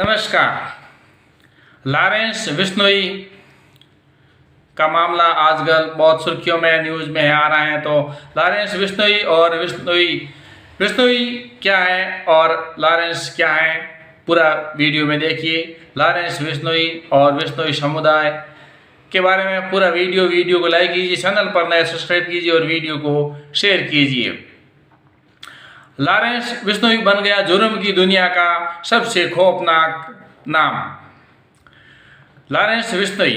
नमस्कार। लॉरेंस बिश्नोई का मामला आजकल बहुत सुर्खियों में न्यूज़ में आ रहा है। तो लॉरेंस बिश्नोई और बिश्नोई क्या है और लॉरेंस क्या है, पूरा वीडियो में देखिए। लॉरेंस बिश्नोई और बिश्नोई समुदाय के बारे में पूरा वीडियो को लाइक कीजिए, चैनल पर नए सब्सक्राइब कीजिए और वीडियो को शेयर कीजिए। लॉरेंस बिश्नोई बन गया जुर्म की दुनिया का सबसे खौफनाक नाम। लॉरेंस बिश्नोई,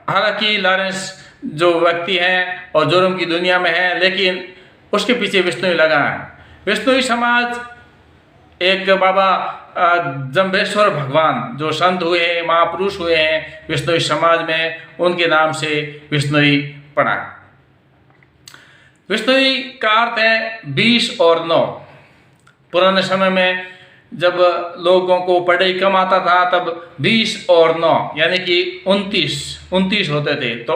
हालांकि लॉरेंस जो व्यक्ति है और जुर्म की दुनिया में है, लेकिन उसके पीछे बिश्नोई लगा है। बिश्नोई समाज एक बाबा जम्बेश्वर भगवान जो संत हुए हैं, महापुरुष हुए हैं बिश्नोई समाज में, उनके नाम से बिश्नोई पड़ा। बिश्नोई का अर्थ है 20 और 9। पुराने समय में जब लोगों को पढ़ाई कम आता था तब 20 और 9 यानी कि 29 होते थे। तो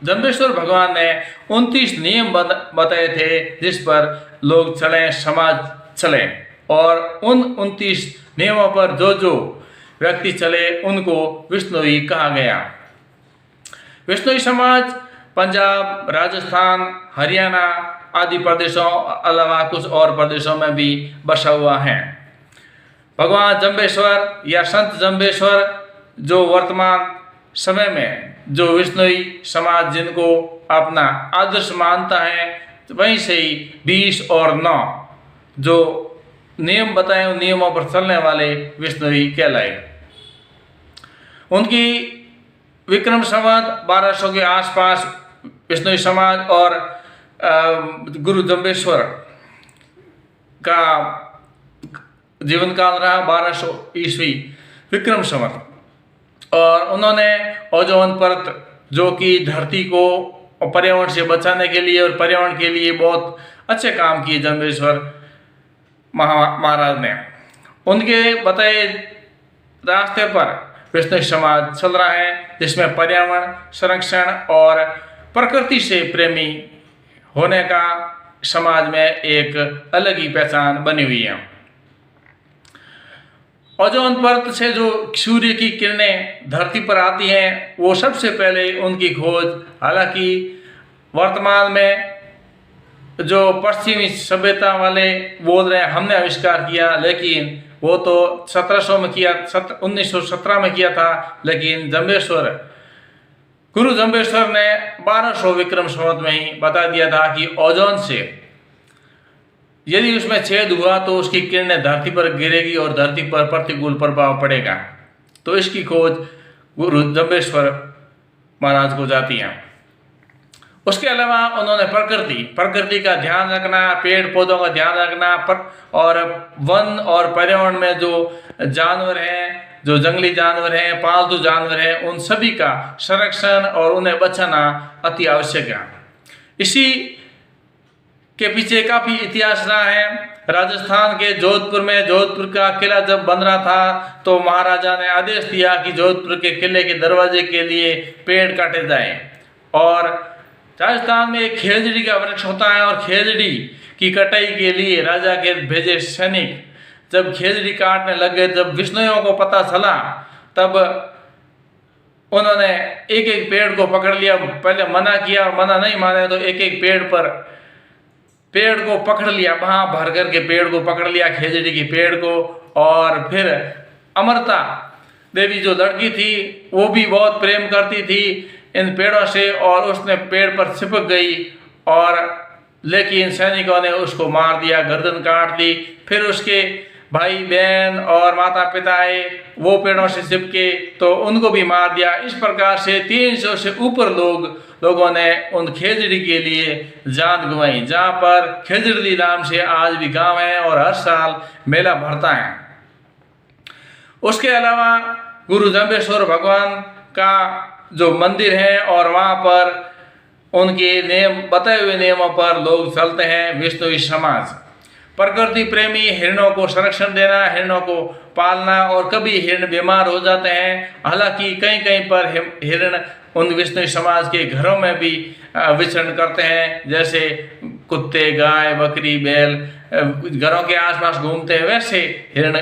जम्बेश्वर भगवान ने 29 नियम बताए थे जिस पर लोग चलें, समाज चले, और उन 29 नियमों पर जो व्यक्ति चले उनको बिश्नोई कहा गया। बिश्नोई समाज पंजाब, राजस्थान, हरियाणा आदि प्रदेशों अलावा कुछ और प्रदेशों में भी बसा हुआ है। भगवान जम्बेश्वर या संत जम्बेश्वर जो वर्तमान समय में जो बिश्नोई समाज जिनको अपना आदर्श मानता है, वहीं से ही 20 और 9 जो नियम बताए उन नियमों पर चलने वाले बिश्नोई कहलाए। उनकी विक्रम संवत 1200 के आसपास बिश्नोई समाज और गुरु जम्बेश्वर का जीवन काल रहा 1200 ईस्वी विक्रम संवत। और उन्होंने ओजोन परत जो कि धरती को पर्यावरण से बचाने के लिए और पर्यावरण के लिए बहुत अच्छे काम किए जम्बेश्वर महाराज ने। उनके बताए रास्ते पर बिश्नोई समाज चल रहा है, जिसमें पर्यावरण संरक्षण और प्रकृति से प्रेमी होने का समाज में एक अलग ही पहचान बनी हुई है। ओजोन परत से जो सूर्य की किरणें धरती पर आती हैं, वो सबसे पहले उनकी खोज, हालांकि वर्तमान में जो पश्चिमी सभ्यता वाले बोल रहे हैं हमने आविष्कार किया, लेकिन वो तो 1700 में किया, 1917 में किया था। लेकिन जम्बेश्वर गुरु जम्बेश्वर ने 1200 विक्रम संवत में ही बता दिया था कि ओजोन से यदि उसमें छेद हुआ तो उसकी किरणें धरती पर गिरेगी और धरती पर प्रतिकूल प्रभाव पड़ेगा। तो इसकी खोज गुरु जम्बेश्वर महाराज को जाती है। उसके अलावा उन्होंने प्रकृति का ध्यान रखना, पेड़ पौधों का ध्यान रखना, और वन और पर्यावरण में जो जानवर हैं, जो जंगली जानवर हैं, पालतू जानवर हैं, उन सभी का संरक्षण और उन्हें बचाना अति आवश्यक है। इसी के पीछे काफी इतिहास रहा है। राजस्थान के जोधपुर में जोधपुर का किला जब बन रहा था तो महाराजा ने आदेश दिया कि जोधपुर के किले के दरवाजे के लिए पेड़ काटे जाएं। और राजस्थान में एक खेजड़ी का वृक्ष होता है, और खेजड़ी की कटाई के लिए राजा के भेजे सैनिक जब खेजड़ी काटने लगे, जब बिश्नोइयों को पता चला, तब उन्होंने एक पेड़ को पकड़ लिया। पहले मना किया, और मना नहीं माने तो एक पेड़ को पकड़ लिया, वहां भर करके पेड़ को पकड़ लिया, खेजड़ी की पेड़ को। और फिर अमृता देवी जो लड़की थी वो भी बहुत प्रेम करती थी इन पेड़ों से, और उसने पेड़ पर चिपक गई, और लेकिन सैनिकों ने उसको मार दिया, गर्दन काट दी। फिर उसके भाई बहन और माता पिता आए, वो पेड़ों से चिपके तो उनको भी मार दिया। इस प्रकार से 300 से ऊपर लोगों ने उन खेजड़ी के लिए जान गंवाई, जहाँ पर खेजड़ी नाम से आज भी गांव है और हर साल मेला भरता है। उसके अलावा गुरु जम्बेश्वर भगवान का जो मंदिर है, और वहाँ पर उनके नियम बताए हुए नियमों पर लोग चलते हैं। बिश्नोई समाज प्रकृति प्रेमी, हिरणों को संरक्षण देना, हिरणों को पालना, और कभी हिरण बीमार हो जाते हैं। हालांकि कहीं पर हिरण उन बिश्नोई समाज के घरों में भी विचरण करते हैं, जैसे कुत्ते, गाय, बकरी, बैल घरों के आसपास घूमते हैं, वैसे हिरण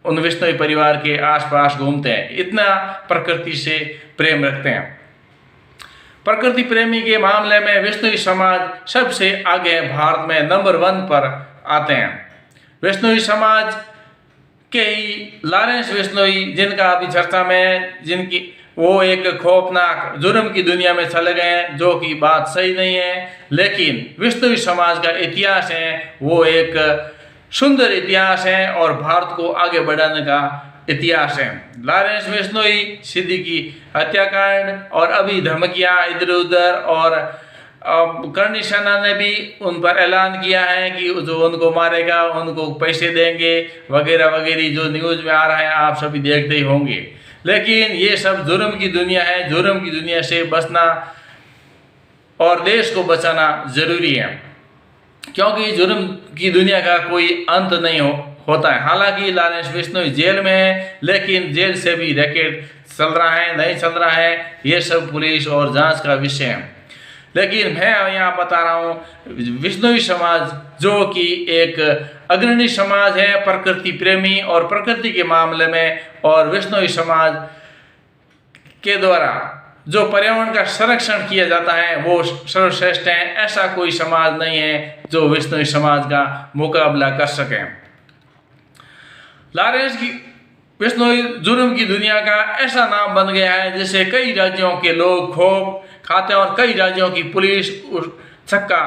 उन विश्नोई परिवार के आसपास घूमते हैं, इतना प्रकृति से प्रेम रखते हैं। प्रकृति प्रेमी के मामले में विश्नोई समाज सबसे आगे भारत में नंबर 1 पर आते हैं। विश्नोई समाज के ही लॉरेंस बिश्नोई, जिनका अभी चर्चा में जिनकी वो एक खौफनाक जुर्म की दुनिया में चले गए हैं, जो कि बात सही नहीं है, लेकिन विश्नोई समाज का इतिहास है वो एक सुंदर इतिहास है और भारत को आगे बढ़ाने का इतिहास है। लॉरेंस बिश्नोई, सिद्दीकी हत्याकांड और अभी धमकियां इधर उधर, और करनी सेना ने भी उन पर ऐलान किया है कि जो उनको मारेगा उनको पैसे देंगे वगैरह वगैरह, जो न्यूज़ में आ रहा है आप सभी देखते ही होंगे। लेकिन ये सब जुर्म की दुनिया है, जुर्म की दुनिया से बचना और देश को बचाना जरूरी है, क्योंकि जुर्म की दुनिया का कोई अंत नहीं होता है। हालांकि लॉरेंस बिश्नोई जेल में है, लेकिन जेल से भी रैकेट चल रहा है नहीं चल रहा है, ये सब पुलिस और जांच का विषय है। लेकिन मैं यहाँ बता रहा हूँ, बिश्नोई समाज जो कि एक अग्रणी समाज है प्रकृति प्रेमी और प्रकृति के मामले में, और बिश्नोई समाज के द्वारा जो पर्यावरण का संरक्षण किया जाता है वो सर्वश्रेष्ठ है। ऐसा कोई समाज नहीं है जो बिश्नोई समाज का मुकाबला कर सके। लॉरेंस बिश्नोई जुर्म की दुनिया का ऐसा नाम बन गया है जिसे कई राज्यों के लोग खौफ खाते हैं और कई राज्यों की पुलिस छक्का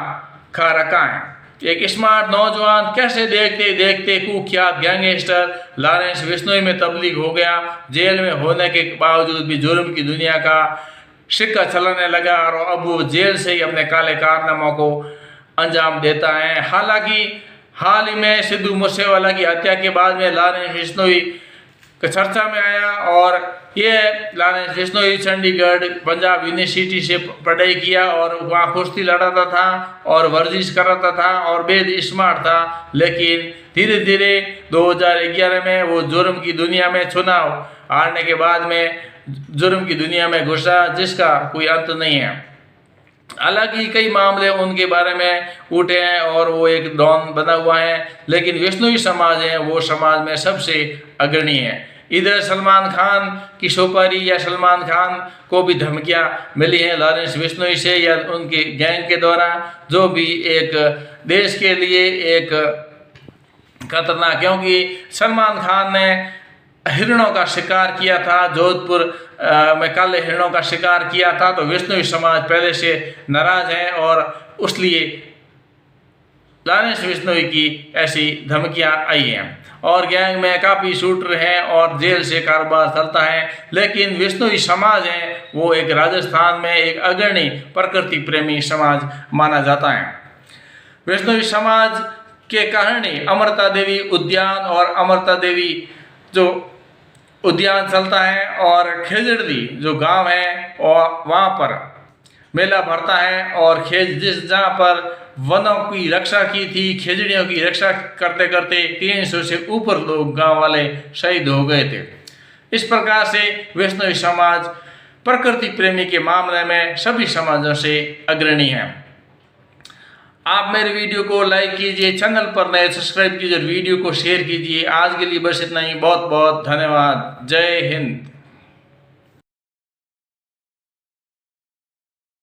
खा रखा है। एक स्मार्ट नौजवान कैसे देखते देखते कुख्यात गैंगस्टर लॉरेंस बिश्नोई में तब्दील हो गया। जेल में होने के बावजूद भी जुर्म की दुनिया का सिक्का चलाने लगा और अब वो जेल से ही अपने काले कारनामों को अंजाम देता है। हालांकि हाल ही में सिद्धू मूसेवाला की हत्या के बाद में लॉरेंस बिश्नोई चर्चा में आया, और ये लॉरेंस बिश्नोई चंडीगढ़ पंजाब यूनिवर्सिटी से पढ़ाई किया और वहाँ कुश्ती लड़ाता था और वर्जिश कराता था और बेहद स्मार्ट था। लेकिन धीरे धीरे 2011 में वो जुर्म की दुनिया में चुनाव हारने के बाद में जुर्म की दुनिया में घुसा, जिसका कोई अंत नहीं है। हालांकि कई मामले उनके बारे में उठे हैं और वो एक डॉन बना हुआ है, लेकिन बिश्नोई समाज है वो समाज में सबसे अग्रणी है। इधर सलमान खान की सुपारी या सलमान खान को भी धमकियां मिली हैं लॉरेंस बिश्नोई से या उनके गैंग के द्वारा, जो भी एक देश के लिए एक खतरनाक, क्योंकि सलमान खान ने हिरणों का शिकार किया था, जोधपुर में काले हिरणों का शिकार किया था, तो बिश्नोई समाज पहले से नाराज है और उसलिए लॉरेंस बिश्नोई की ऐसी धमकियां आई हैं। और गैंग में काफ़ी शूटर हैं और जेल से कारोबार चलता है, लेकिन बिश्नोई समाज है वो एक राजस्थान में एक अग्रणी प्रकृति प्रेमी समाज माना जाता है। बिश्नोई समाज के कारण ही अमृता देवी उद्यान और अमृता देवी जो उद्यान चलता है और खेजड़ी जो गांव है और वहाँ पर मेला भरता है, और जहाँ पर वनों की रक्षा की थी, खेजड़ियों की रक्षा करते करते 300 से ऊपर लोग गांव वाले शहीद हो गए थे। इस प्रकार से बिश्नोई समाज प्रकृति प्रेमी के मामले में सभी समाजों से अग्रणी है। आप मेरे वीडियो को लाइक कीजिए, चैनल पर नए सब्सक्राइब कीजिए और वीडियो को शेयर कीजिए। आज के लिए बस इतना ही, बहुत बहुत धन्यवाद। जय हिंद।